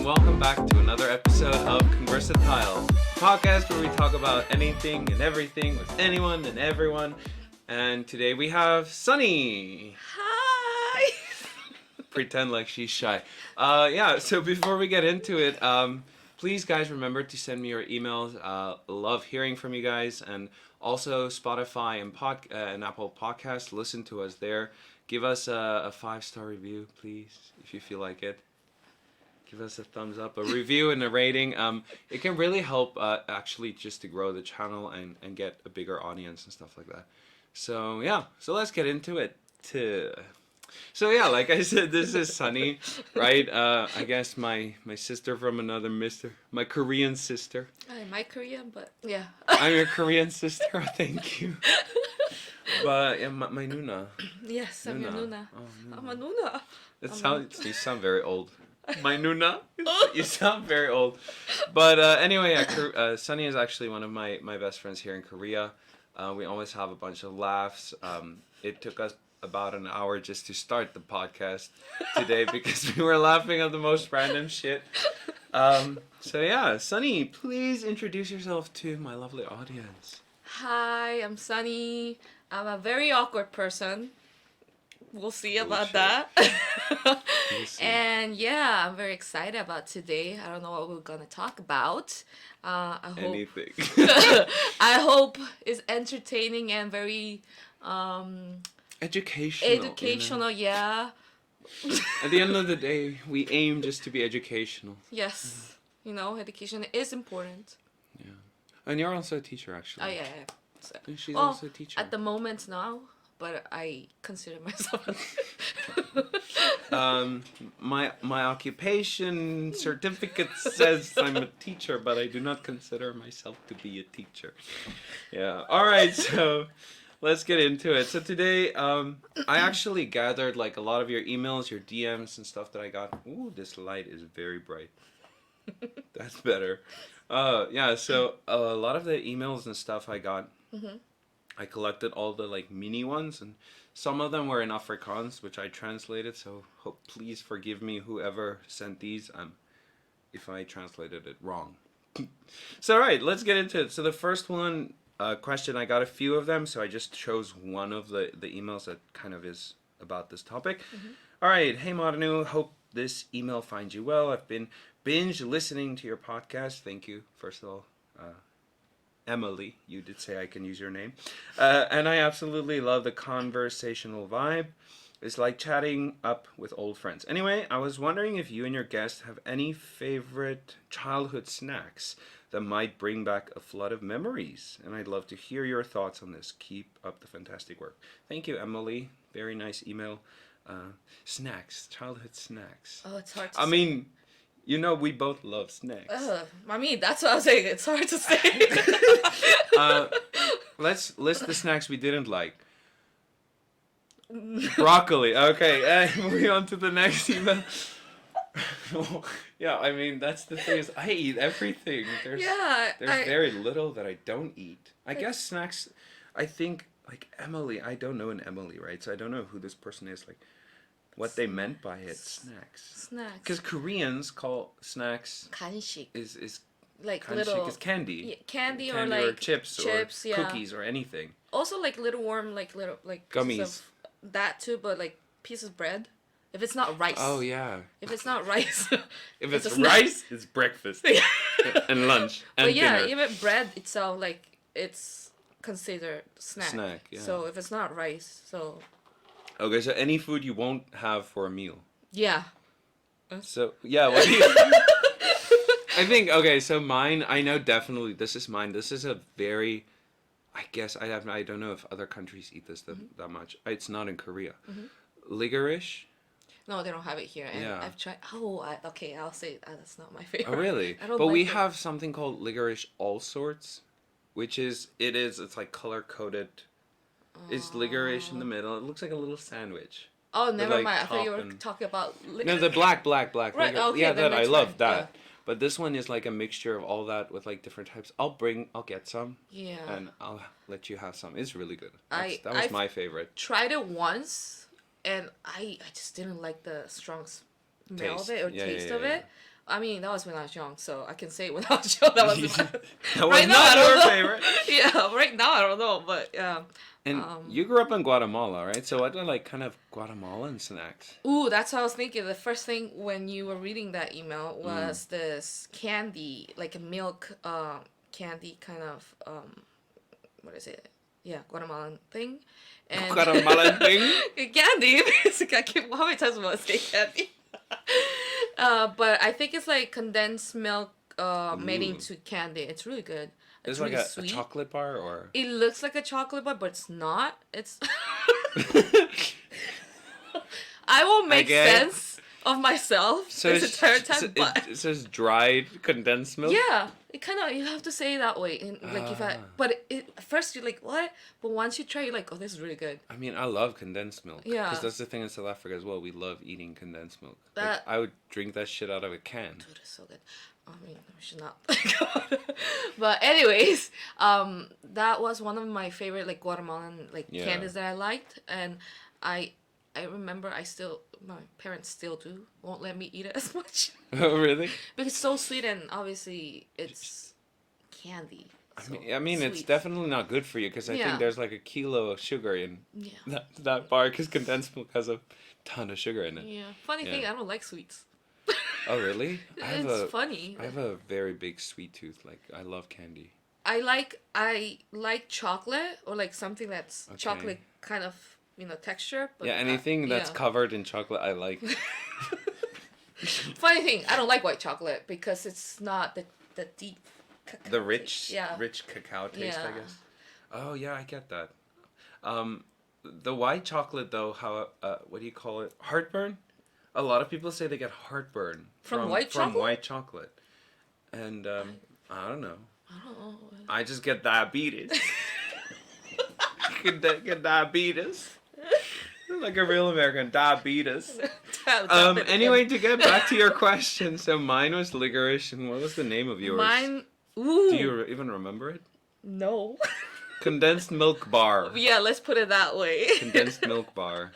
and welcome back to another episode of Conversatile, a podcast where we talk about anything and everything with anyone and everyone. And today we have Sunny. Hi! Pretend like she's shy. So before we get into it, please guys remember to send me your emails. Love hearing from you guys. And also Spotify and Apple Podcasts, listen to us there. Give us a 5-star review, please, if you feel like it. Give us a thumbs up, a review, and a rating. It can really help actually just to grow the channel and get a bigger audience and stuff like that. So let's get into it. Like I said, this is Sunny, right? I guess my sister from another mister, my Korean sister. My Korean, but yeah. I'm your Korean sister, thank you. But yeah, my Nuna. Yes, I'm your Nuna. Oh, I'm a Nuna. You sound very old. My Nuna? You sound very old. But anyway, Sunny is actually one of my best friends here in Korea. We always have a bunch of laughs. It took us about an hour just to start the podcast today because we were laughing at the most random shit. Sunny, please introduce yourself to my lovely audience. Hi, I'm Sunny. I'm a very awkward person. We'll see about that. We'll see. And yeah, I'm very excited about today. I don't know what we're gonna talk about. I hope Anything. I hope it's entertaining and very Educational. Yeah. At the end of the day, we aim just to be educational. Yes. Education is important. Yeah. And you're also a teacher, actually. Oh yeah. So, She's also a teacher. At the moment now, but I consider myself my occupation certificate says I'm a teacher, but I do not consider myself to be a teacher. Yeah. All right. So let's get into it. So today, I actually gathered like a lot of your emails, your DMs, and stuff that I got. Ooh, this light is very bright. That's better. So a lot of the emails and stuff I got, I collected all the like mini ones, and some of them were in Afrikaans, which I translated. So please forgive me, whoever sent these, if I translated it wrong. So all right, let's get into it. So the first one question, I got a few of them, so I just chose one of the emails that kind of is about this topic. All right, hey Marinu, hope this email finds you well. I've been binge listening to your podcast. Thank you, first of all. Emily, you did say I can use your name. And I absolutely love the conversational vibe. It's like chatting up with old friends. Anyway, I was wondering if you and your guest have any favorite childhood snacks that might bring back a flood of memories. And I'd love to hear your thoughts on this. Keep up the fantastic work. Thank you, Emily. Very nice email. Snacks, childhood snacks. Oh, it's hard to say. We both love snacks. That's what I was saying. It's hard to say. Let's list the snacks we didn't like. Broccoli. Okay, moving on to the next email. That's the thing is I eat everything. There's very little that I don't eat. I guess snacks, I think, like Emily, I don't know an Emily, right? So I don't know who this person is, like, what they meant by it. Snacks. Because Koreans call snacks 간식. Is like kanshik little is candy. Yeah, candy or or like chips or yeah. cookies or anything. Also like little warm little gummies. Of that too, but like pieces of bread. If it's not rice. Oh yeah. If it's not rice. If it's rice, it's breakfast and lunch and dinner. Even bread itself, like it's considered snack. Yeah. So if it's not rice, so. Okay, so any food you won't have for a meal. Yeah. So yeah, what do you? I think so mine. I know definitely this is mine. This is a very, I guess I don't know if other countries eat this that much. It's not in Korea. Licorice. No, they don't have it here. And yeah. I've tried. I'll say that's not my favorite. Oh really? But we have something called licorice all sorts, which it's like color coded. It's licorice in the middle. It looks like a little sandwich. Oh, never mind. I thought you were talking about licorice. No, the black. Right, okay. Yeah, that I love that. Yeah. But this one is like a mixture of all that with like different types. I'll get some. Yeah. And I'll let you have some. It's really good. That was my favorite. Tried it once, and I just didn't like the strong smell of it or taste of it. I mean, that was when I was young, so I can say when I was young that was That was right now, not I don't your know. favorite. Yeah, right now I don't know, but yeah. And you grew up in Guatemala, right? So what are like kind of Guatemalan snacks? Ooh, that's what I was thinking. The first thing when you were reading that email was this candy, like a milk candy kind of what is it? Yeah, Guatemalan thing. And Guatemalan thing? candy. Basically, how many times am I gonna say candy? But I think it's like condensed milk made Ooh. into candy. It's really good. It's really like a sweet. chocolate bar or... It looks like a chocolate bar, but it's not. It's. I will make sense of myself this entire time, but it says dried condensed milk? yeah, it kind of, you have to say it that way. And like but at first you're like, what? But once you try, you're like, oh, this is really good. I mean, I love condensed milk. Yeah. Because that's the thing in South Africa as well. We love eating condensed milk. Like, That- I would drink that shit out of a can. Dude, it's so good. I mean, we should not. But anyways, that was one of my favorite like Guatemalan like candies that I liked, and I remember my parents still won't let me eat it as much. Oh, really? Because it's so sweet, and obviously it's candy. I mean, it's sweet. definitely not good for you because I think there's like a kilo of sugar in that bar because condensed milk has a ton of sugar in it. Yeah. Funny thing, I don't like sweets. Oh, really? It's funny. I have a very big sweet tooth. Like, I love candy. I like chocolate or like something that's chocolate kind of, texture. But Yeah, anything that's covered in chocolate, I like. Funny thing, I don't like white chocolate because it's not the deep cacao The rich, taste. rich cacao taste, Yeah. I guess. Oh, yeah, I get that. The white chocolate, though, how, what do you call it? Heartburn? A lot of people say they get heartburn From white chocolate? From white chocolate. And, I don't know. I don't know. I just get diabetes. get diabetes. Like a real American, diabetes. Anyway, to get back to your question, so mine was licorice, and what was the name of yours? Mine. Ooh. Do you even remember it? No. Condensed milk bar. Yeah, let's put it that way. Condensed milk bar.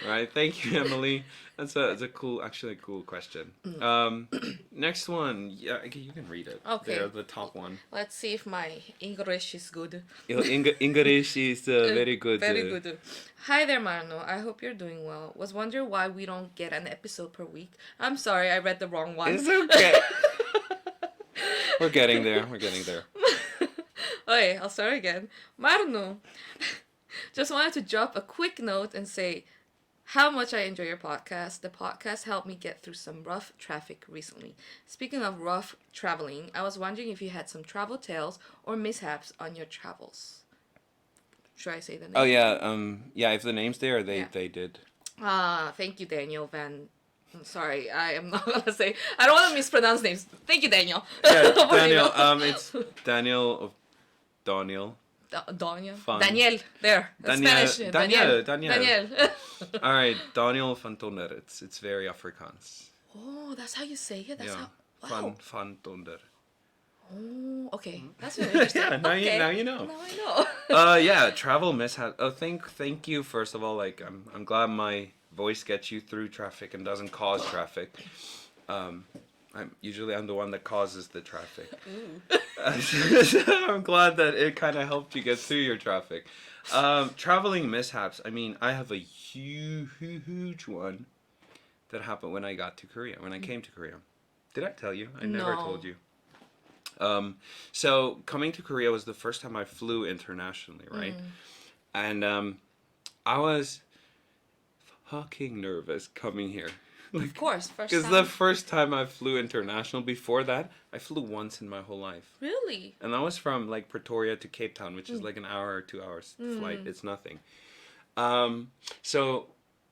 Right, thank you, Emily. That's a cool question. Next one, yeah, you can read it. Okay. They're the top one. Let's see if my English is good. Your English is very good. Very good. Hi there, Marno. I hope you're doing well. Was wondering why we don't get an episode per week. I'm sorry, I read the wrong one. It's okay. We're getting there. Okay, I'll start again. Marno, just wanted to drop a quick note and say how much I enjoy your podcast. The podcast helped me get through some rough traffic recently. Speaking of rough traveling, I was wondering if you had some travel tales or mishaps on your travels. Should I say the name? Oh yeah, if the name's there, they did. Thank you, Daniel Van. I'm sorry, I am not gonna say. I don't want to mispronounce names. Thank you, Daniel. Yeah, Daniel. It's Daniel. Daniel. Fun. Daniel. There. That's Spanish. Daniel. All right, Daniel van Tonder. It's very Afrikaans. Oh, that's how you say it. That's how. Wow. Van Tonder. Oh, okay. That's really interesting. Yeah, now you know. Now I know. Yeah, travel mishap. Oh, thank you first of all. Like, I'm glad my voice gets you through traffic and doesn't cause traffic. I'm the one that causes the traffic. I'm glad that it kind of helped you get through your traffic. Traveling mishaps. I mean, I have a huge one that happened when I got to Korea. When I came to Korea, did I tell you? I never told you. So coming to Korea was the first time I flew internationally, right? And I was fucking nervous coming here. Like, of course, first because time. the first time I flew international. Before that, I flew once in my whole life. Really? And that was from like Pretoria to Cape Town, which is like an hour or 2 hours flight. It's nothing. So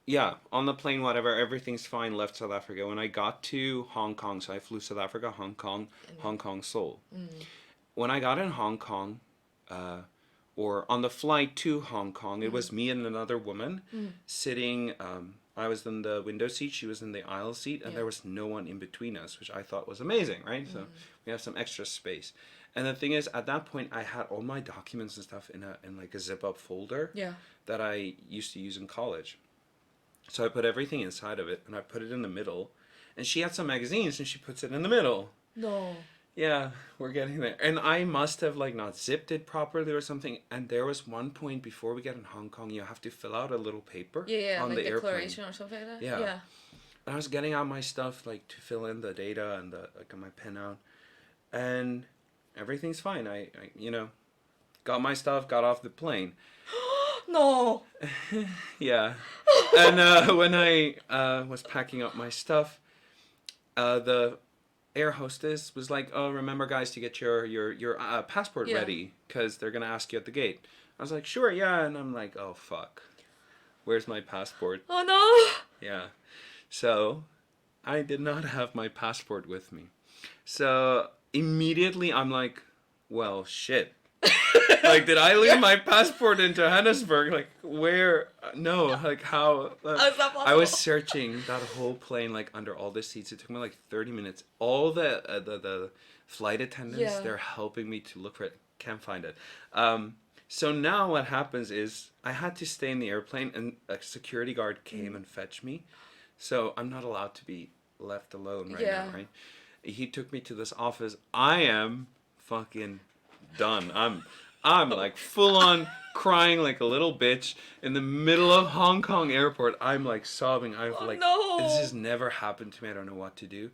yeah, on the plane, whatever, everything's fine. Left South Africa. When I got to Hong Kong, so I flew South Africa, Hong Kong, Seoul. When I got in Hong Kong, or on the flight to Hong Kong, it was me and another woman sitting. I was in the window seat, she was in the aisle seat, and there was no one in between us, which I thought was amazing, right? So we have some extra space. And the thing is, at that point, I had all my documents and stuff in like a zip-up folder that I used to use in college. So I put everything inside of it, and I put it in the middle, And she had some magazines and she puts it in the middle. No. Yeah, we're getting there. And I must have like not zipped it properly or something. And there was one point before we get in Hong Kong, you have to fill out a little paper Yeah, on like the airplane. declaration or something like that. Yeah. And I was getting out my stuff like to fill in the data and I got my pen out. And everything's fine. I got my stuff, got off the plane. No. Yeah. And when I was packing up my stuff, the air hostess was like, "Oh, remember, guys, to get your passport ready, because they're gonna ask you at the gate." I was like, "Sure, yeah," and I'm like, "Oh fuck, where's my passport?" Oh no. Yeah, so I did not have my passport with me, so immediately I'm like, "Well, shit." Like, did I leave my passport in Johannesburg? Like, where? No, like, how? How is that I was possible? searching that whole plane, like, under all the seats. It took me, like, 30 minutes. All the flight attendants, they're helping me to look for it. Can't find it. So now what happens is I had to stay in the airplane, and a security guard came and fetched me. So I'm not allowed to be left alone right now, right? He took me to this office. I am fucking done. I'm like full on crying like a little bitch in the middle of Hong Kong airport. I'm like sobbing. This has never happened to me. I don't know what to do.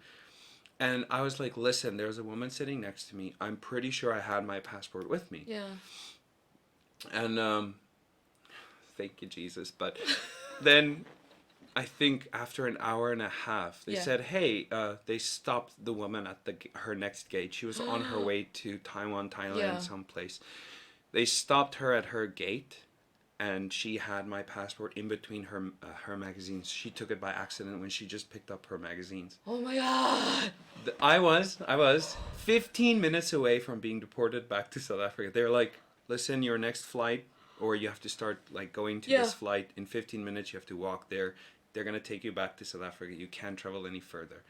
And I was like, listen, there's a woman sitting next to me. I'm pretty sure I had my passport with me. Yeah. And thank you, Jesus. But then I think after an hour and a half, they said, hey, they stopped the woman at her next gate. She was on her way to Taiwan, Thailand, someplace. They stopped her at her gate, and she had my passport in between her magazines. She took it by accident when she just picked up her magazines. Oh my god. I was 15 minutes away from being deported back to South Africa. They're like, listen, your next flight, or you have to start like going to this flight in 15 minutes. You have to walk there. They're going to take you back to South Africa. You can't travel any further.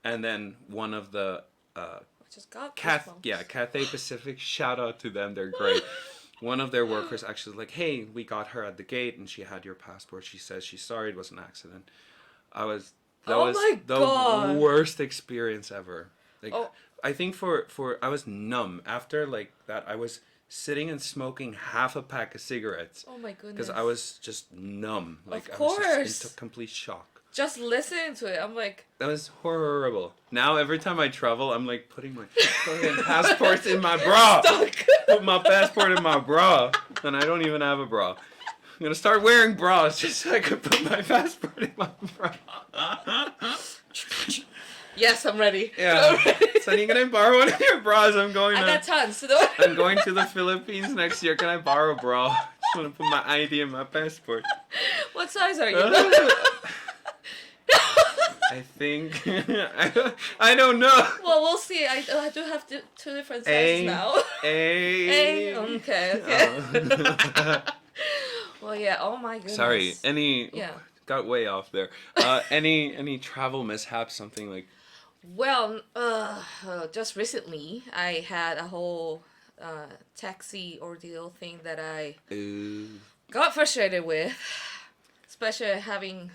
And then one of the Cathay Pacific, shout out to them, they're great. One of their workers actually was like, hey, we got her at the gate and she had your passport. She says she's sorry, it was an accident. That was the worst experience ever. Like, I think for I was numb after like that. I was sitting and smoking half a pack of cigarettes. Oh my goodness. Because I was just numb. Like, of course. I was just in complete shock. Just listening to it, I'm like... That was horrible. Now, every time I travel, I'm like putting my fucking passports in my bra. Put my passport in my bra. And I don't even have a bra. I'm going to start wearing bras just so I can put my passport in my bra. Yes, I'm ready. Yeah. So you can I borrow one of your bras? I got tons. I'm going to the Philippines next year. Can I borrow a bra? I just want to put my ID in my passport. What size are you? I think I don't know. Well, we'll see. I do have two different sizes now. A. Okay. Well, yeah. Oh my goodness. Sorry. Got way off there. Any travel mishaps? Something like. Well, just recently I had a whole taxi ordeal thing that I got frustrated with, especially having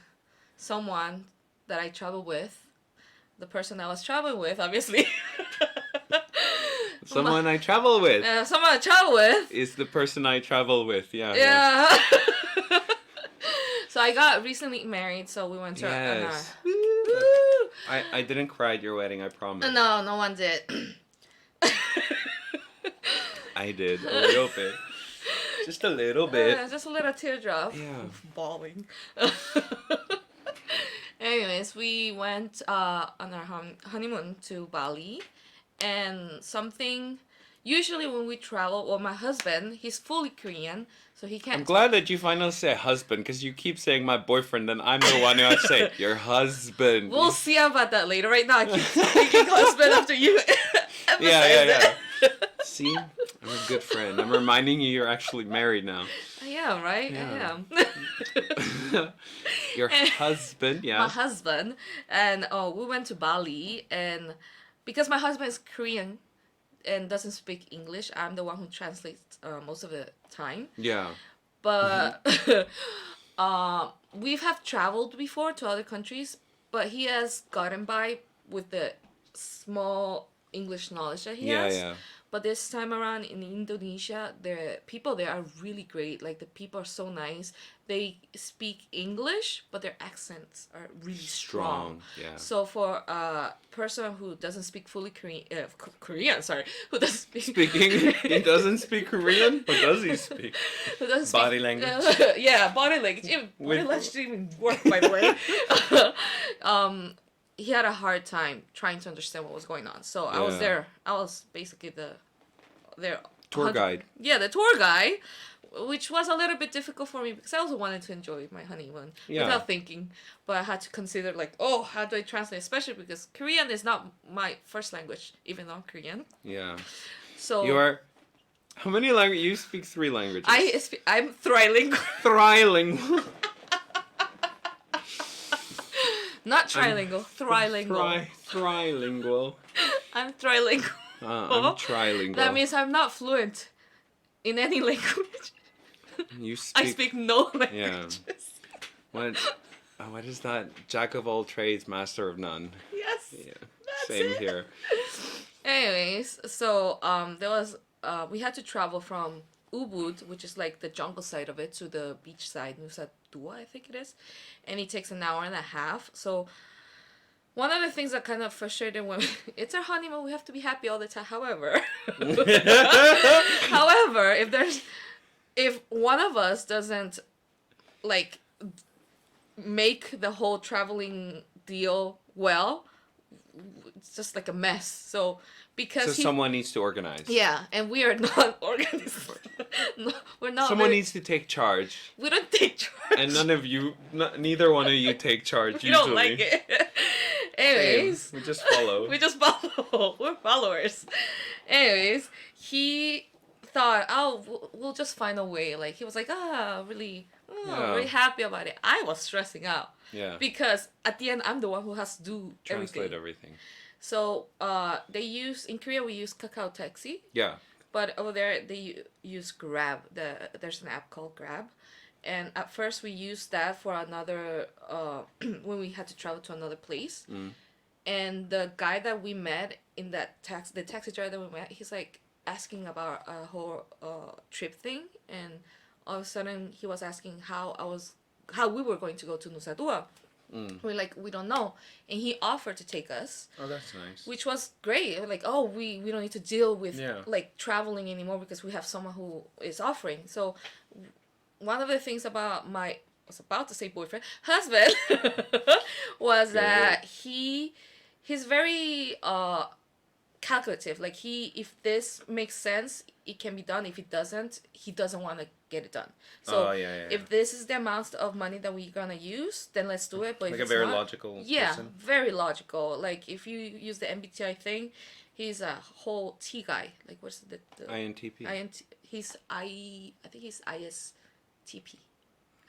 someone that I travel with, the person I was traveling with, obviously. Someone I travel with. Someone I travel with. Is the person I travel with, yeah. Yeah. So I got recently married, so we went to I didn't cry at your wedding, I promise. No, no one did. I did, a little bit. Just a little bit. Just a little teardrop. Yeah. Bawling. Anyways, we went on our honeymoon to Bali, and usually when we travel, well, my husband, he's fully Korean, so he can't... I'm glad that you finally say husband, because you keep saying my boyfriend, and I'm the one who has to say your husband. We'll see about that later. Right now, I keep thinking husband after you. Yeah. See? I'm a good friend. I'm reminding you you're actually married now. I am, right? Yeah. I am. Your husband, yeah. My husband. And we went to Bali, and because my husband is Korean and doesn't speak English, I'm the one who translates most of the time. Yeah. But we have traveled before to other countries, but he has gotten by with the small English knowledge that he has. Yeah. But this time around in Indonesia, the people there are really great. Like, the people are so nice. They speak English, but their accents are really strong. Yeah. So for a person who doesn't speak fully Korean, who doesn't speak... Speaking, he doesn't speak Korean? What does he speak? Who doesn't Body speak, language. yeah, body language. Body language didn't even work, by the way. He had a hard time trying to understand what was going on. So I was there. I was basically their Tour guide. Yeah, the tour guide, which was a little bit difficult for me because I also wanted to enjoy my honeymoon without thinking. But I had to consider, like, how do I translate? Especially because Korean is not my first language, even though I'm Korean. Yeah. So You are... How many languages? You speak 3 languages. I'm trilingual. Trilingual. Not trilingual, trilingual. Trilingual. I'm trilingual. I'm trilingual. That means I'm not fluent in any language. You speak... I speak no languages. Yeah. What is that? Jack of all trades, master of none. Yes. Yeah. That's Same it. here. Anyways, so there was we had to travel from Ubud, which is like the jungle side of it, to the beach side, Nusa Dua, I think it is, and it takes an hour and a half. So one of the things that kind of frustrated when it's our honeymoon, we have to be happy all the time. However, if one of us doesn't like make the whole traveling deal well, it's just like a mess. So someone needs to organize. Yeah, and we are not organized. No, we're not. Someone needs to take charge. We don't take charge. And neither one of you take charge. We usually. don't like it. Anyways, Same. We just follow. We just follow. We're followers. Anyways, he thought, we'll just find a way. Like, he was like, really happy about it. I was stressing out. Yeah. Because at the end, I'm the one who has to do Translate everything. So, in Korea, we use Kakao Taxi. Yeah. But over there, they use Grab. There's an app called Grab. And at first, we used that for another, when we had to travel to another place. Mm. And the guy that we met in the taxi driver that we met, he's like asking about a whole trip thing. And all of a sudden, he was asking how we were going to go to Nusa Dua. Mm. We're like, we don't know. And he offered to take us. Oh, that's nice. Which was great. We're like, we don't need to deal with like traveling anymore because we have someone who is offering. So one of the things about I was about to say boyfriend, husband, was that he's very calculative. Like, if this makes sense, it can be done. If it doesn't, he doesn't want to get it done. So if this is the amount of money that we're gonna use, then let's do it. But like if a very not, logical person. Very logical. Like, if you use the MBTI thing, he's a whole T guy. Like, what's the INTP? I think he's ISTP,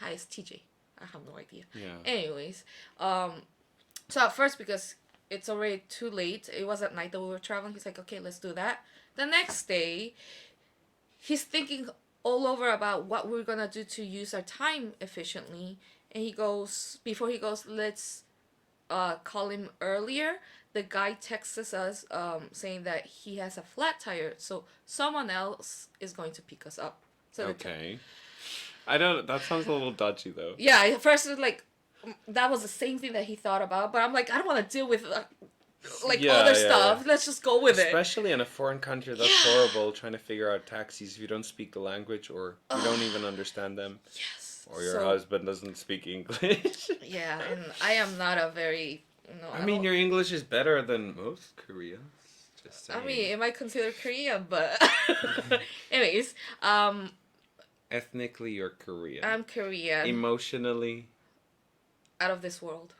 ISTJ. I have no idea. Yeah. Anyways, so at first, because it's already too late, it was at night that we were traveling, he's like, okay, let's do that. The next day, he's thinking all over about what we're gonna do to use our time efficiently, and before he goes, let's call him earlier. The guy texts us saying that he has a flat tire, so someone else is going to pick us up. So okay. That sounds a little dodgy though. Yeah, at first it was like, that was the same thing that he thought about, but I'm like, I don't want to deal with other stuff. Let's just go with Especially in a foreign country, that's horrible, trying to figure out taxis if you don't speak the language or you don't even understand them. Yes. Or your husband doesn't speak English. Yeah, and I am not a very... I mean, your English is better than most Koreans. Just saying. I mean, it might consider Korean, but... Anyways, ethnically, you're Korean. I'm Korean. Emotionally... out of this world.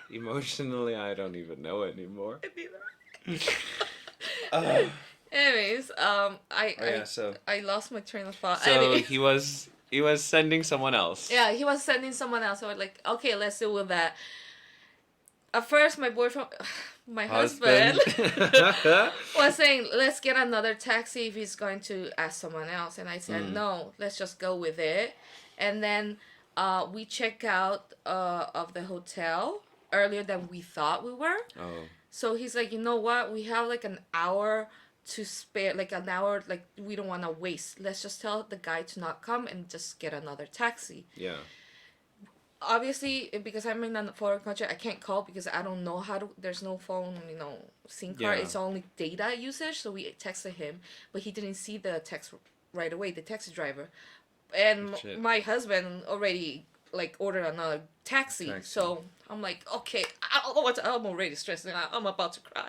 Emotionally, I don't even know anymore. Anyways, I lost my train of thought. So anyway. he was sending someone else. Yeah, he was sending someone else. So I was like, okay, let's deal with that. At first, my husband was saying, let's get another taxi if he's going to ask someone else. And I said, no, let's just go with it. And then we check out of the hotel earlier than we thought we were. Oh. So he's like, you know what? We have like an hour to spare, like an hour, like we don't want to waste. Let's just tell the guy to not come and just get another taxi. Yeah. Obviously, because I'm in a foreign country, I can't call because I don't know how to. There's no phone, SIM card. Yeah. It's only data usage. So we texted him, but he didn't see the text right away. The taxi driver, and Shit. my husband already like ordered another taxi. So I'm like, okay, I don't know what I'm already stressed out. I'm about to cry.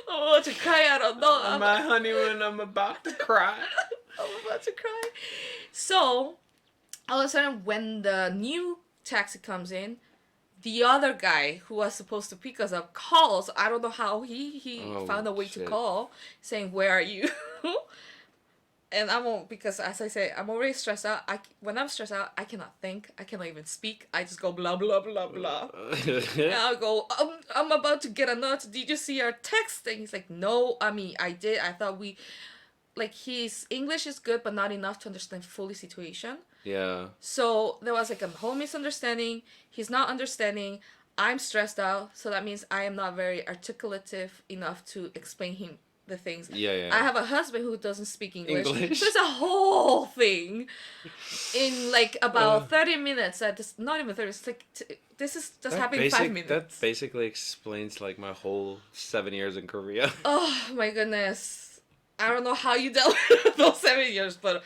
I'm about to cry. I don't know. On my honeymoon, I'm about to cry. I'm about to cry. So all of a sudden, when the new taxi comes in, the other guy who was supposed to pick us up calls. I don't know how he found a way to call, saying, "Where are you?" And because as I say, I'm already stressed out. When I'm stressed out, I cannot think. I cannot even speak. I just go blah blah blah blah. And I'll go, I'm about to get a note. Did you see our text? And he's like, no. I mean, I did. I thought his English is good, but not enough to understand fully situation. Yeah. So there was like a whole misunderstanding. He's not understanding. I'm stressed out. So that means I am not very articulative enough to explain him the things. Yeah. I have a husband who doesn't speak English. English. So it's a whole thing in like about 30 minutes. Not even 30. It's like this is just happening 5 minutes. That basically explains like my whole 7 years in Korea. Oh my goodness. I don't know how you dealt with those 7 years, but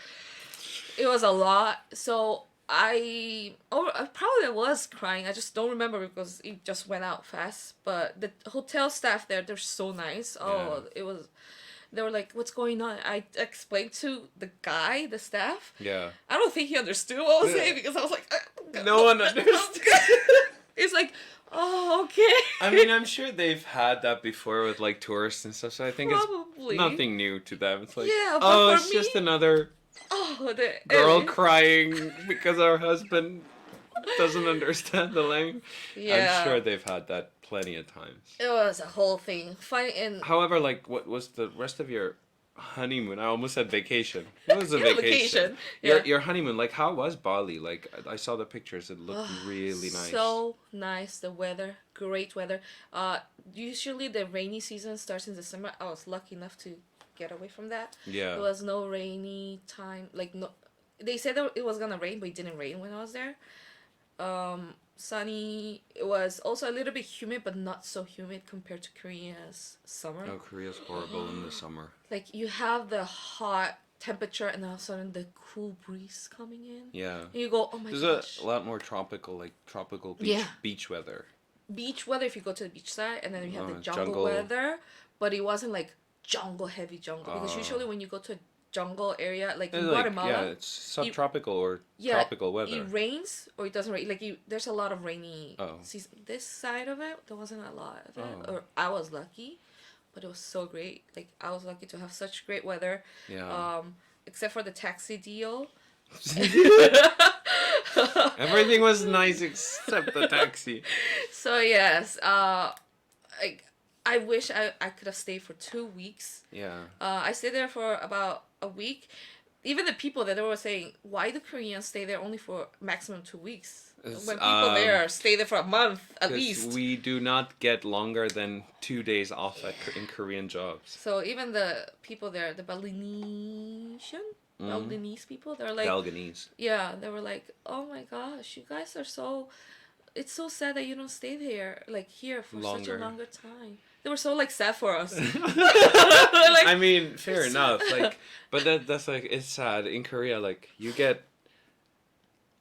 it was a lot. So I probably was crying. I just don't remember because it just went out fast. But the hotel staff there, they're so nice. Oh, Yeah. They were like, "What's going on?" I explained to the guy, the staff. Yeah. I don't think he understood what I was saying because I was like, No one understood. It's like, oh, okay. I mean, I'm sure they've had that before with like tourists and stuff. So I think Probably. it's nothing new to them. It's like, Yeah, but oh, for it's me- just another The girl crying because our husband doesn't understand the language. Yeah. I'm sure they've had that plenty of times. It was a whole thing. Funny and However, like, what was the rest of your honeymoon? I almost said vacation. It was a vacation. Yeah. Your honeymoon, like, how was Bali? Like, I saw the pictures. It looked really nice. So nice. The weather, great weather. Usually the rainy season starts in December. I was lucky enough to get away from that. Yeah. There was no rainy time. Like no, they said that it was gonna rain, but it didn't rain when I was there. Sunny. It was also a little bit humid, but not so humid compared to Korea's summer. Oh, Korea's horrible in the summer. Like you have the hot temperature, and all of a sudden the cool breeze coming in. Yeah. And you go, oh my There's gosh. a lot more tropical beach, Yeah. beach weather. Beach weather if you go to the beach side, and then you have the jungle jungle. weather, but it wasn't like heavy jungle because usually when you go to a jungle area like in Guatemala, yeah, it's subtropical or yeah, tropical weather. it rains or it doesn't rain. Like there's a lot of rainy Oh. season. This side of it, there wasn't a lot of it, Oh. or I was lucky, but it was so great. Like I was lucky to have such great weather. Yeah. Except for the taxi deal. Everything was nice except the taxi. So yes, I wish I could have stayed for 2 weeks. Yeah. I stayed there for about a week. Even the people there, they were saying, why do Koreans stay there only for maximum 2 weeks? When people there stay there for a month at least. We do not get longer than 2 days off in Korean jobs. So even the people there, the Balinese people, they're like, Balganese. yeah, they were like, oh my gosh, you guys are so, it's so sad that you don't stay there, like here for such a longer time. They were so like sad for us. Like, I mean, fair enough. Like, but that's like it's sad in Korea. Like you get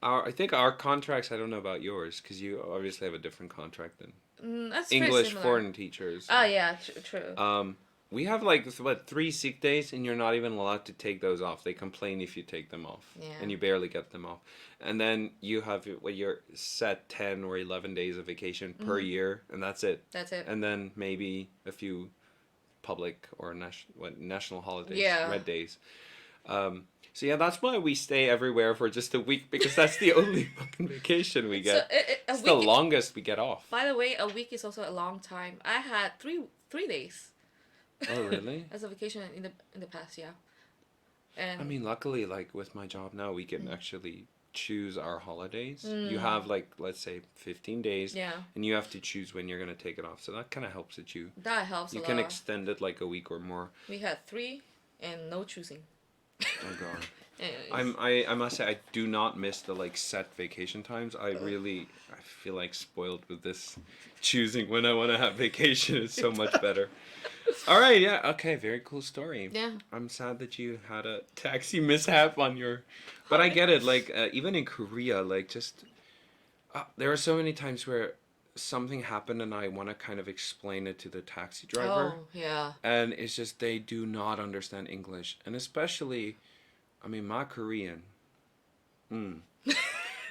I think our contracts. I don't know about yours because you obviously have a different contract than that's English foreign teachers. Oh yeah, true. We have like 3 sick days, and you're not even allowed to take those off. They complain if you take them off, and you barely get them off. And then you have your set 10 or 11 days of vacation per year, and that's it. That's it. And then maybe a few public or national holidays, red days. So yeah, that's why we stay everywhere for just a week because that's the only fucking vacation we get. It's the longest we get off. By the way, a week is also a long time. I had three days. Oh really? As a vacation in the past, yeah. And I mean, luckily, like with my job now, we can actually choose our holidays. You have like, let's say 15 days. Yeah. And you have to choose when you're going to take it off. So that kind of helps that That helps a you lot. can extend it like a week or more. We had 3 and no choosing. Oh god. Anyways. I must say I do not miss the like set vacation times. I feel like spoiled with this choosing when I want to have vacation. It's so much better. All right, yeah, okay, very cool story. Yeah. I'm sad that you had a taxi mishap on your, but I get it. Like even in Korea, like just there are so many times where something happened and I want to kind of explain it to the taxi driver. Oh, yeah. And it's just they do not understand English, and especially, I mean, my Korean.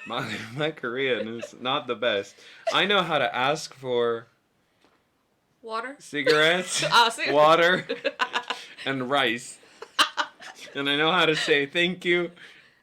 My Korean is not the best. I know how to ask for Water? cigarettes, Cigarettes. water, and rice. And I know how to say thank you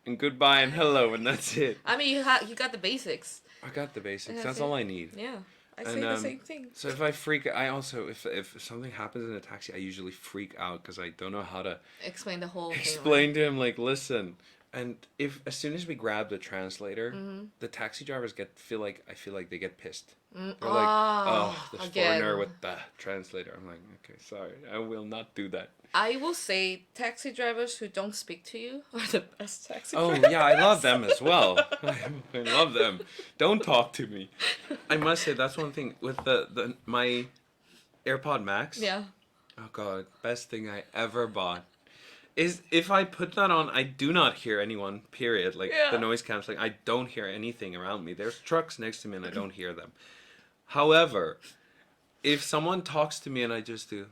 and goodbye and hello, and that's it. I mean, you got the basics. I got the basics. That's That's it. all I need. Yeah. I say the same thing. So if I freak, I also if something happens in a taxi, I usually freak out because I don't know how to Explain the whole explain to him, like, listen. And if as soon as we grab the translator, the taxi drivers feel like they get pissed. They're like, oh, the foreigner with the translator. I'm like, okay, sorry, I will not do that. I will say taxi drivers who don't speak to you are the best taxi drivers. Oh yeah, I love them as well. I love them. Don't talk to me. I must say that's one thing with my AirPod Max. Yeah. Oh god, best thing I ever bought. Is if I put that on, I do not hear anyone, period. Like, the noise cancelling, I don't hear anything around me. There's trucks next to me and I don't hear them. However, if someone talks to me and I just do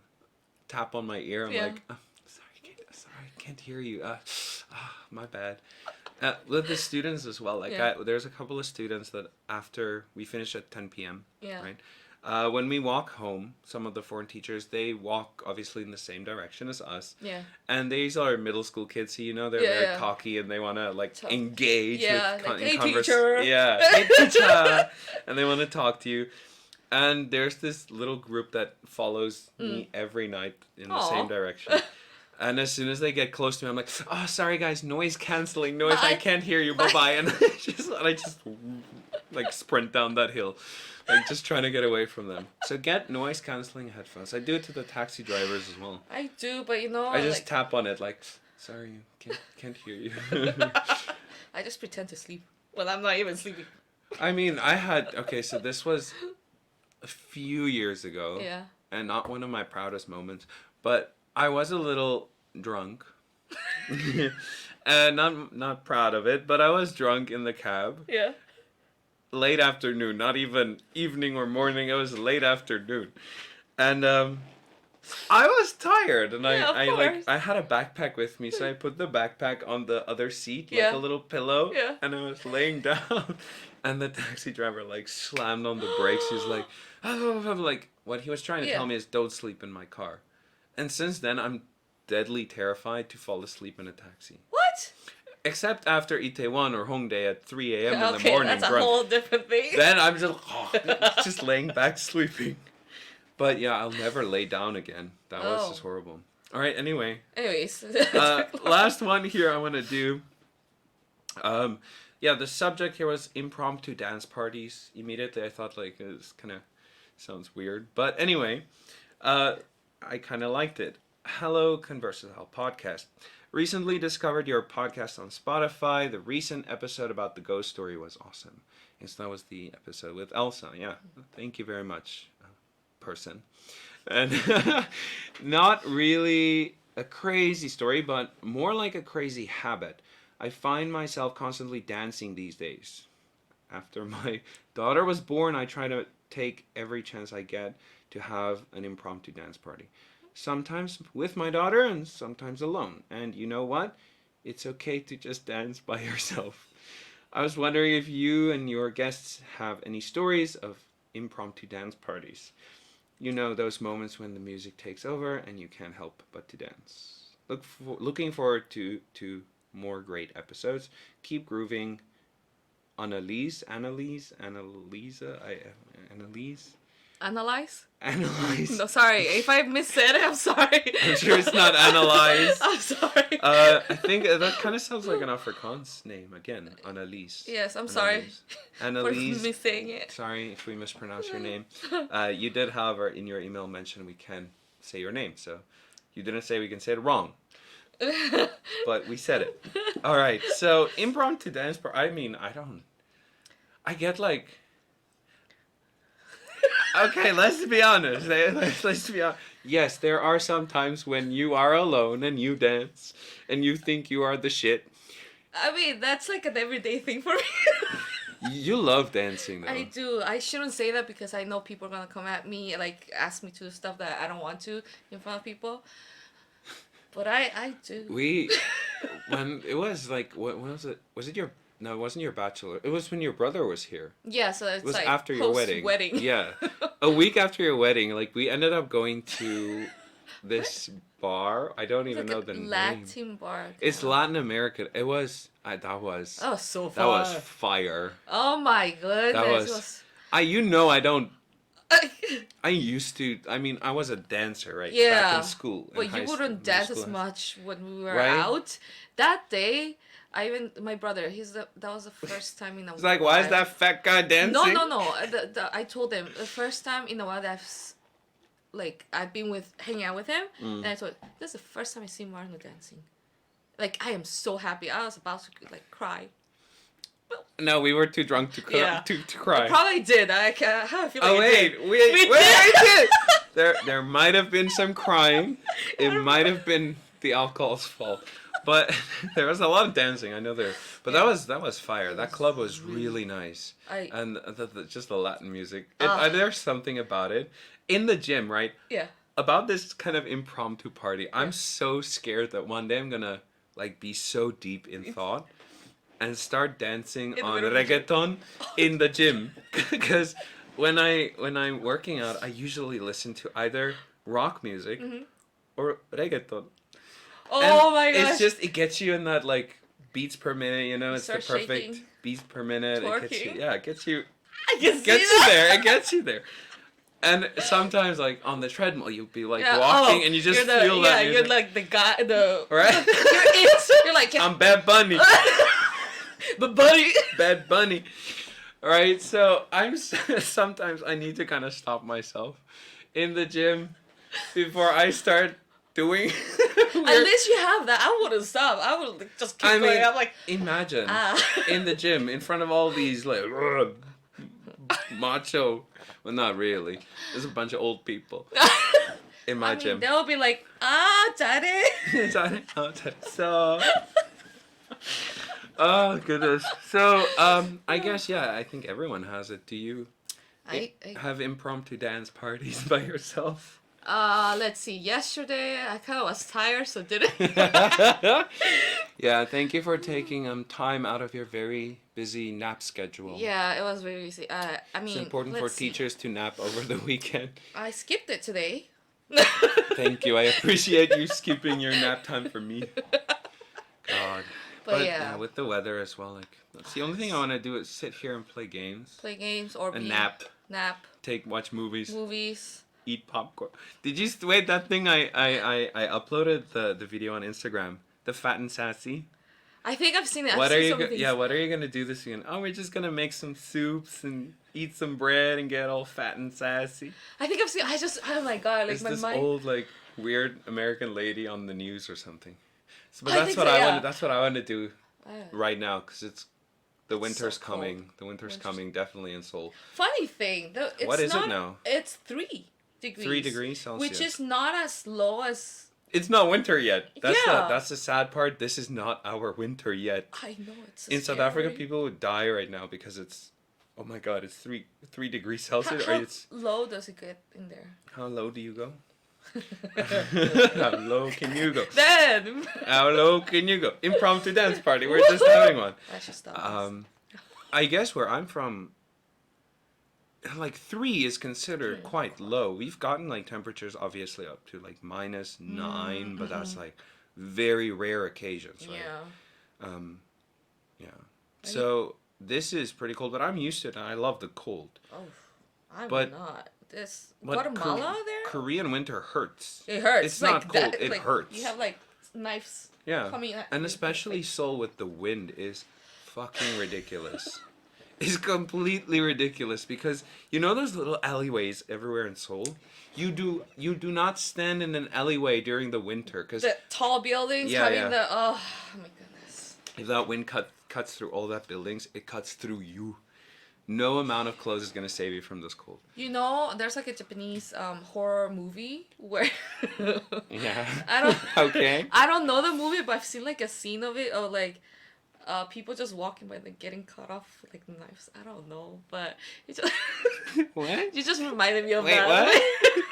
tap on my ear, I'm like, oh, sorry, I can't hear you. My bad. With the students as well. Like, there's a couple of students that after we finish at 10 p.m., right? When we walk home, some of the foreign teachers, they walk obviously in the same direction as us. Yeah. And these are middle school kids, so they're very cocky and they want to like engage with like, hey teacher. Yeah, hey teacher. And they want to talk to you. And there's this little group that follows me every night in the same direction. And as soon as they get close to me, I'm like, oh, sorry guys, noise canceling, I can't hear you, bye-bye. And I just like sprint down that hill. Like, just trying to get away from them. So get noise cancelling headphones. I do it to the taxi drivers as well. I do, but I just tap on it like, sorry, can't hear you. I just pretend to sleep when I'm not even sleeping. I mean, so this was a few years ago. Yeah. And not one of my proudest moments. But I was a little drunk. And not proud of it, but I was drunk in the cab. Yeah. Late afternoon, not even evening or morning. It was late afternoon, and I was tired, and I had a backpack with me, so I put the backpack on the other seat, like a little pillow, and I was laying down, and the taxi driver like slammed on the brakes. He's like, I'm like, what he was trying to tell me is don't sleep in my car, and since then I'm deadly terrified to fall asleep in a taxi. What? Except after Itaewon or Hongdae at 3 a.m. in the morning. That's a whole different thing. Then I'm just laying back sleeping. But yeah, I'll never lay down again. That was just horrible. All right, anyways. Last one here I want to do. The subject here was impromptu dance parties. Immediately I thought like it kind of sounds weird. But anyway, I kind of liked it. Hello, Conversatile Podcast. Recently discovered your podcast on Spotify. The recent episode about the ghost story was awesome. Yes, that was the episode with Elsa. Yeah, thank you very much, person. And not really a crazy story, but more like a crazy habit. I find myself constantly dancing these days. After my daughter was born, I try to take every chance I get to have an impromptu dance party. Sometimes with my daughter and sometimes alone. And you know what? It's okay to just dance by yourself. I was wondering if you and your guests have any stories of impromptu dance parties. You know, those moments when the music takes over and you can't help but to dance. Looking forward to more great episodes. Keep grooving. Annalise. Analyze? Analyze. No, sorry. If I missaid it, I'm sorry. I'm sure it's not analyze. I'm sorry. I think that kind of sounds like an Afrikaans name again. Annalise. Yes, I'm sorry for Annalise. missing it. Sorry if we mispronounce your name. You did, however, in your email mention we can say your name, so you didn't say we can say it wrong. But we said it. All right. So impromptu dance. I get like. Okay, let's be honest. Let's be honest. Yes, there are some times when you are alone and you dance and you think you are the shit. I mean, that's like an everyday thing for me. You love dancing, though. I do. I shouldn't say that because I know people are gonna come at me, like ask me to do stuff that I don't want to in front of people. But I do. When it was like, when was it? Was it your? No, it wasn't your bachelor. It was when your brother was here. Yeah, so it's It was like after your wedding. Yeah, a week after your wedding, like we ended up going to this bar. I don't even know the name. Latin bar. It's Latin American. It was. That was. Oh, so far. That was fire. Oh my goodness. That was. I don't. I used to. I mean, I was a dancer, right? Yeah. Back in school. But you wouldn't dance as much when we were Right? out. That day, my brother, that was the first time in a while. It's like, why is that fat guy dancing? No. I told him the first time in a while that I've been hanging out with him, and I told him, this is the first time I see Marno dancing. Like, I am so happy. I was about to cry. No, we were too drunk to cry. Yeah. To cry. I probably did. I have a feeling. Oh wait, did. we did. There might have been some crying. It might have been the alcohol's fault, but there was a lot of dancing. I know there. But that was fire. That club was really nice. And just the Latin music. There's something about it in the gym, right? Yeah. About this kind of impromptu party. I'm so scared that one day I'm gonna be so deep in thought and start dancing on reggaeton in the gym. Because when I'm working out, I usually listen to either rock music or reggaeton. Oh my gosh. It gets you in that beats per minute, it's the perfect shaking. beats per minute. Twerking. It gets you I can see gets that. you there. It gets you there. And sometimes, on the treadmill, you'll be walking, and you just feel that. Yeah, you're like the guy, right. You're like, yeah. I'm Bad Bunny. But Bunny. Bad Bunny. Right. So sometimes I need to kind of stop myself in the gym before I start doing. At least you have that. I wouldn't stop. I would just keep going. I'm like, imagine in the gym in front of all these macho. Well, not really. There's a bunch of old people in my gym. They'll be like, daddy. So, oh goodness. So, I guess I think everyone has it. Do you have impromptu dance parties by yourself? Let's see. Yesterday, I kind of was tired, so didn't. Yeah, thank you for taking time out of your very busy nap schedule. Yeah, it was very easy. It's important for teachers to nap over the weekend. I skipped it today. Thank you. I appreciate you skipping your nap time for me. God. But yeah, with the weather as well, that's the only thing I want to do is sit here and play games. Play games or nap. Nap. Watch movies. Movies. Eat popcorn. Did you wait? That thing I uploaded the video on Instagram. The Fat and Sassy. I think I've seen it. What are you gonna do this weekend? Oh, we're just gonna make some soups and eat some bread and get all fat and sassy. I think I've seen. Oh my god! It's my this mind. old weird American lady on the news or something. But that's what I want to do right now because the winter's coming. The winter's coming definitely in Seoul. Funny thing, though. What is it now? It's 3 degrees. 3 degrees Celsius. Which is not as low as. It's not winter yet. That's the sad part. This is not our winter yet. I know it's. In South Africa, people would die right now because it's. Oh my God! It's 3 degrees Celsius. How low does it get in there? How low do you go? How low can you go? Then. How low can you go? Impromptu dance party. We're just having one. I should stop. I guess where I'm from, 3 is considered quite low. We've gotten temperatures obviously up to -9, but that's very rare occasions, right? Yeah. Yeah. So this is pretty cold, but I'm used to it and I love the cold. Oh, I'm but not. this But Guatemala there. Korean winter hurts. It hurts. It's not cold. That, It like, hurts. You have like knives Yeah. coming at And you. especially Seoul with the wind is fucking ridiculous. It's completely ridiculous because you know those little alleyways everywhere in Seoul? You do not stand in an alleyway during the winter because The tall buildings having the oh my goodness. if that wind cuts through all that buildings, it cuts through you. No amount of clothes is gonna save you from this cold. You know, there's like a Japanese horror movie where Yeah. I don't Okay. I don't know the movie, but I've seen like a scene of it of like people just walking by and getting cut off with like knives. I don't know, but it just What? you just reminded me of Wait, that. what?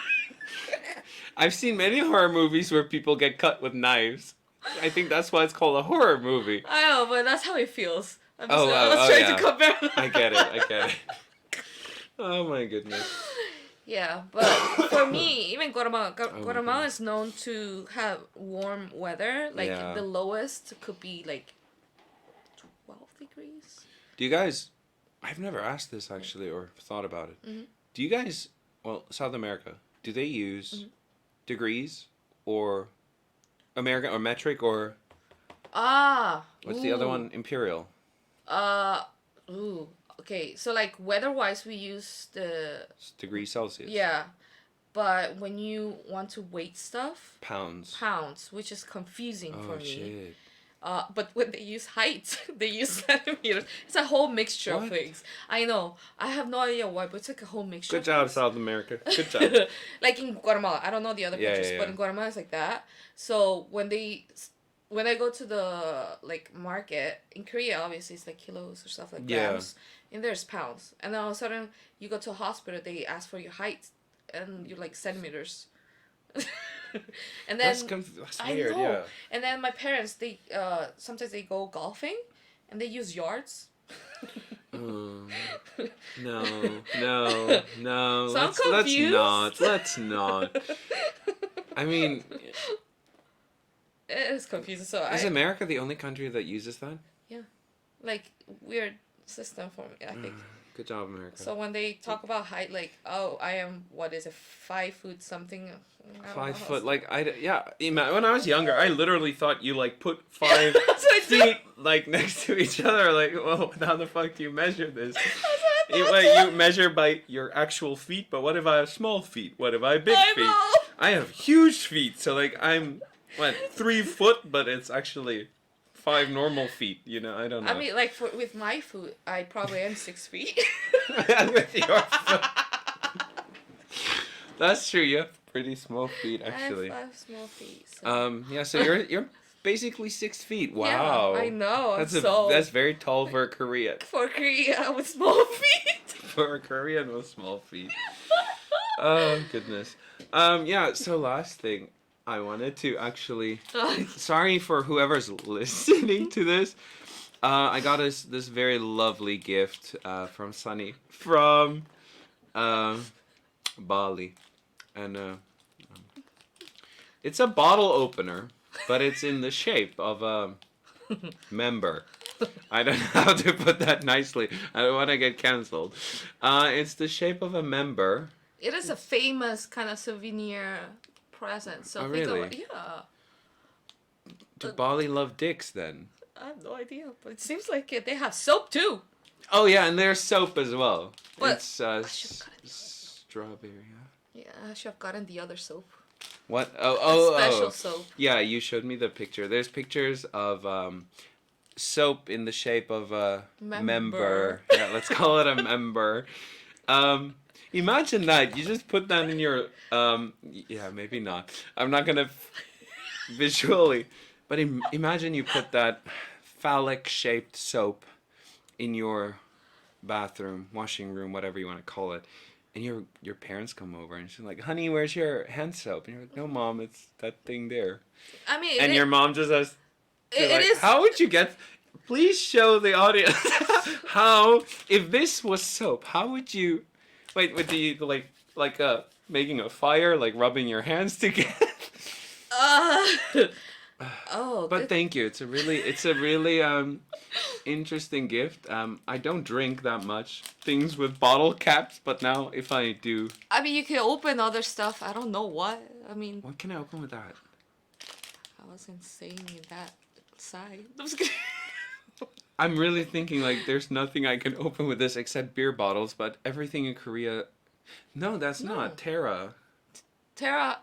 I've seen many horror movies where people get cut with knives. I think that's why it's called a horror movie. I know, but that's how it feels. I Oh, was trying yeah. to compare. I get it. Oh my goodness. Yeah, but for me, even Guatemala, my Guatemala is known to have warm weather. Like Yeah. the lowest could be like 12 degrees. Do you guys? I've never asked this actually or thought about it. Mhm. Do you guys? Well, South America. Do they use degrees or American or metric or what's the other ooh. one? Imperial. Okay, so like weather-wise, we use the It's degrees Celsius. yeah, but when you want to weight stuff, Pounds. pounds, which is confusing for Oh me. shit. But when they use height, they use centimeters. It's a whole mixture of What? things. I know. I have no idea why, but it's like a whole mixture. Good of job, things. South America. Good job. Like in Guatemala, I don't know the other Yeah, countries, yeah, but yeah. in Guatemala it's like that. So when I go to the like market in Korea, obviously it's like kilos or stuff like Yeah. grams, and there's pounds. And then all of a sudden you go to a hospital, they ask for your height, and you're like centimeters. And then That's I weird. know. Yeah. And then my parents, they sometimes they go golfing, and they use yards. No, no. So I'm Let's confused. Let's not. I mean, It is confusing. So is America the only country that uses that? like weird system for me, I think. Good job, America. So when they talk about height, like, oh, I am, what is it, 5 foot something? I don't 5 know. foot, like when I was younger, I literally thought you like put 5 That's what I did. feet like next to each other. Like, well, how the fuck do you measure this? That's what I thought. You measure by your actual feet, but what if I have small feet? What if I have big I feet? know. I have huge feet, so like I'm 3 foot, but it's actually 5 normal feet. You know, I don't know. I mean, like, with my foot, I probably am 6 feet. With your foot. That's true. You have pretty small feet, actually. I have small feet. So. Yeah. So you're basically 6 feet. Wow. Yeah, I know. That's very tall for a Korean. For Korea with small feet. For a Korean with small feet. Oh goodness. Yeah. So last thing, I wanted to actually. Sorry for whoever's listening to this. I got us this very lovely gift from Sunny from Bali, and it's a bottle opener, but it's in the shape of a member. I don't know how to put that nicely. I don't want to get canceled. It's the shape of a member. It is a famous kind of souvenir present. So Oh, think really? of, yeah. Do Bali love dicks then? I have no idea, but it seems like they have soap too. Oh yeah, and there's soap as well. But It's should've gotten the other. strawberry. Yeah, I should have gotten the other soap. What? Special soap. Yeah, you showed me the picture. There's pictures of soap in the shape of a member. Yeah, let's call it a member. Imagine that. You just put that in your yeah, maybe not. I'm not gonna visually, but imagine you put that phallic shaped soap in your bathroom, washing room, whatever you want to call it. And your parents come over and she's like, "Honey, where's your hand soap?" And you're like, "No, Mom, it's that thing there." I mean, And your mom just has. it Like, is. how would you get? Please show the audience how. If this was soap, how would you? Wait, would you making a fire, like rubbing your hands together? Oh, But good. thank you. It's a really interesting gift. I don't drink that much things with bottle caps, but now if I do, I mean, you can open other stuff. I don't know what. I mean, what can I open with that? I wasn't saying that side. I'm just kidding. I'm really thinking like there's nothing I can open with this except beer bottles, but everything in Korea. No, that's not Terra. Terra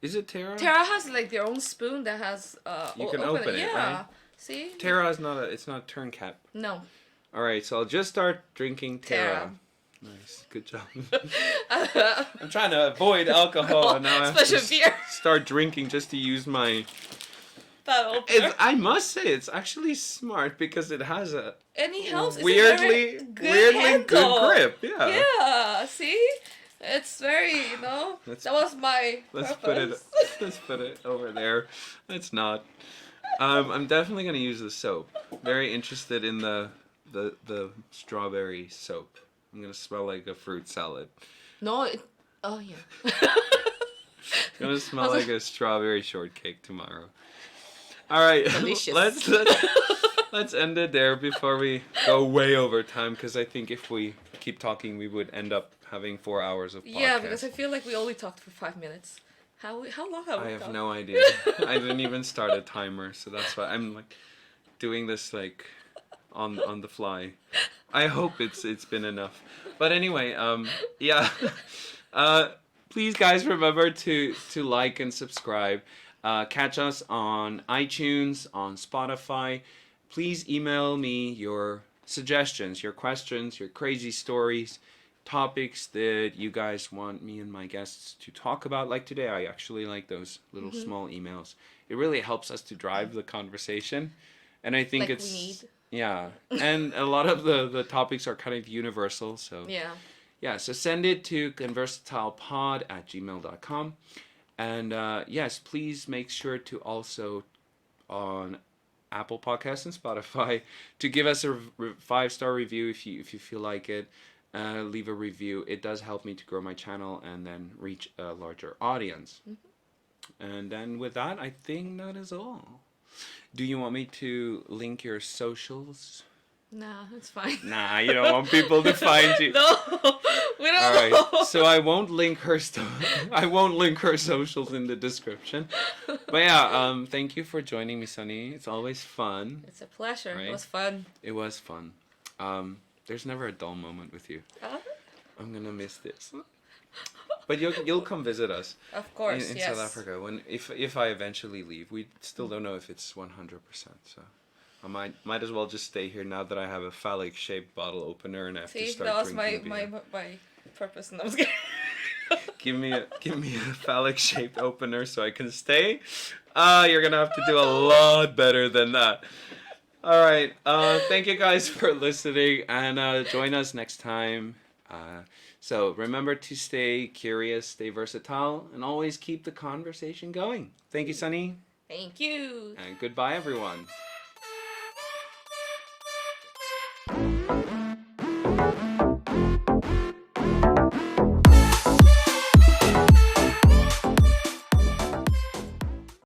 Is it Terra? has like their own spoon that has You can open it, Yeah. right? See? Terra is not it's not a turn cap. No. All right, so I'll just start drinking Terra. Terra. Nice, good job. I'm trying to avoid alcohol, and now I have Special to beer. start drinking just to use my. That opener. I must say, it's actually smart because it has a And he helps. It's a weirdly very good handle. grip. Yeah. Yeah. See? It's very, Let's- that was my Let's purpose. put it over there. It's not. I'm definitely gonna use the soap. Very interested in the strawberry soap. I'm gonna smell like a fruit salad. No, oh yeah. It's gonna smell like a strawberry shortcake tomorrow. All right, Delicious. let's end it there before we go way over time, because I think if we keep talking, we would end up having 4 hours of podcast. Yeah, because I feel like we only talked for 5 minutes. How long have we I have talked? no idea. I didn't even start a timer, so that's why I'm like doing this like on the fly. I hope it's been enough. But anyway, yeah. Please guys remember to like and subscribe. Catch us on iTunes, on Spotify. Please email me your suggestions, your questions, your crazy stories, topics that you guys want me and my guests to talk about. Like today, I actually like those little small emails. It really helps us to drive the conversation. And I think Like it's... we need. Yeah. And a lot of the topics are kind of universal. So Yeah. so send it to conversatilepod@gmail.com. And yes, please make sure to also on Apple Podcasts and Spotify to give us a 5-star review if you feel like it. Leave a review. It does help me to grow my channel and then reach a larger audience. And then with that, I think that is all. Do you want me to link your socials? Nah, it's fine. Nah, you don't want people to find you. No, we don't All know. right, so I won't link her socials in the description. But yeah, thank you for joining me, Sunny. It's always fun. It's a pleasure. Right? It was fun. It was fun. There's never a dull moment with you. I'm gonna miss this. But you'll come visit us. Of course, in yes. South Africa if I eventually leave. We still don't know if it's 100%. So I might as well just stay here now that I have a phallic shaped bottle opener and I have to See, start that was drinking my beer. purpose. And I was kidding. Give me a phallic shaped opener so I can stay. You're gonna have to do a lot better than that. All right. Thank you guys for listening, and join us next time. So remember to stay curious, stay versatile, and always keep the conversation going. Thank you, Sunny. Thank you. And goodbye, everyone.